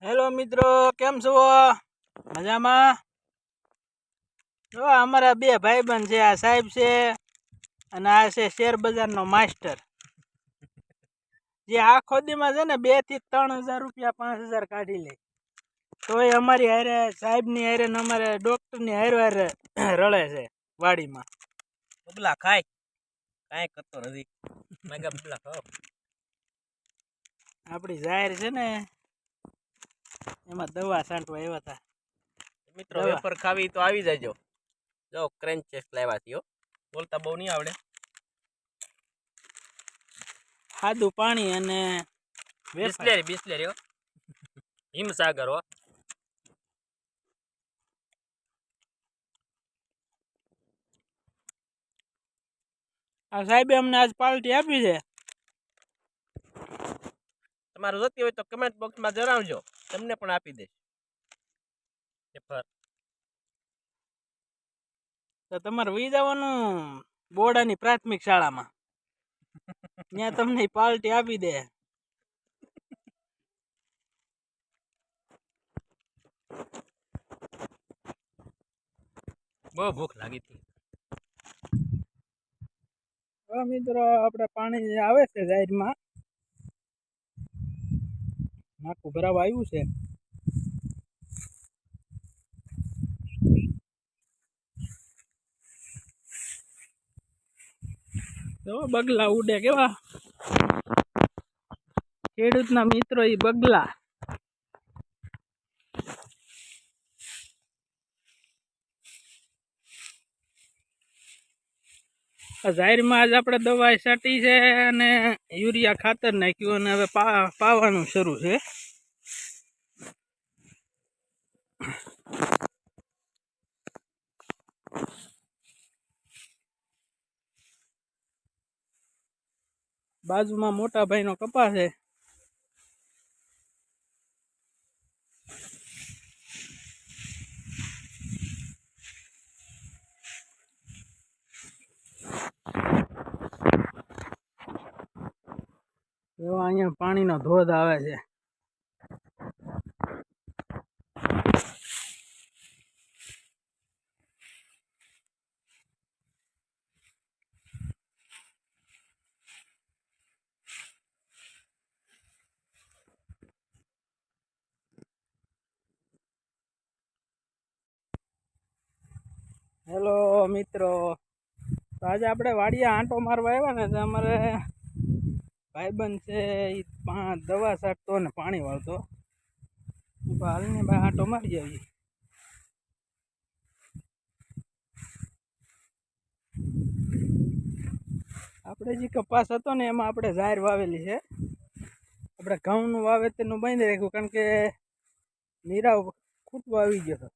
Hello મિત્રો, કેમ છો? મજામાં? જો અમારા બે ભાઈબંધ છે, આ સાહેબ છે અને આ છે શેર બજારનો માસ્ટર. જે આખો દીમાં છે ને 2 થી 3 હજાર રૂપિયા 5 હજાર કાઢી લે, તોય અમારી હારે સાહેબની હારે ને અમારે ડોક્ટરની હારે રળે છે વાડીમાં. બબલા ખાય કાંઈ કરતો નથી. મેગા બબલા ખાઓ. આપણી જાહેર છે ને એમાં દવા છાંટવા આવ્યા હતા. મિત્રો વેફર ખાવી તો આવી જાજો. જો ક્રન્ચ ચેક લાવ્યા થયો. બોલતા બહુ નહીં આવડે. સાદું પાણી અને બિસ્લેરી હો. હિમસાગર હો. આ સાહેબે અમને આજ પાર્ટી આપી છે. તમારું જોતી હોય તો કમેન્ટ બોક્સમાં જણાવજો, તમને પણ આપી દઈશ વેફર. તો તમારે વહી જવાનું બોડાની પ્રાથમિક શાળામાં, ત્યાં તમને પાર્ટી આપી દે. બહુ ભૂખ લાગી હતી. મિત્રો આપણે પાણી આવે છે જાહેરમાં, નાખું ભરાવા આવ્યું છે. તો બગલા ઉડે કેવા, ખેડૂતના મિત્રો એ બગલા. જાહેરમાં આજ આપણે દવા છાંટી છે અને યુરિયા ખાતર નાખ્યું અને હવે પાવાનું શરૂ છે. બાજુમાં મોટા ભાઈનો કપા છે. એવા અહીંયા પાણીનો ધોધ આવે છે. હેલો મિત્રો, તો આજે આપણે વાડિયા આંટો મારવા આવ્યા ને, તો અમારે ભાઈબંધ છે એ દવા છાંટતો ને પાણી વાળતો. હાલને ભાઈ આંટો મારી આવીએ. આપણે જે કપાસ હતો ને એમાં આપણે જાહેર વાવેલી છે. આપણે ઘઉંનું વાવેતરનું બંધ રાખ્યું કારણ કે નીરાવ ખૂટવા આવી ગયો હતો.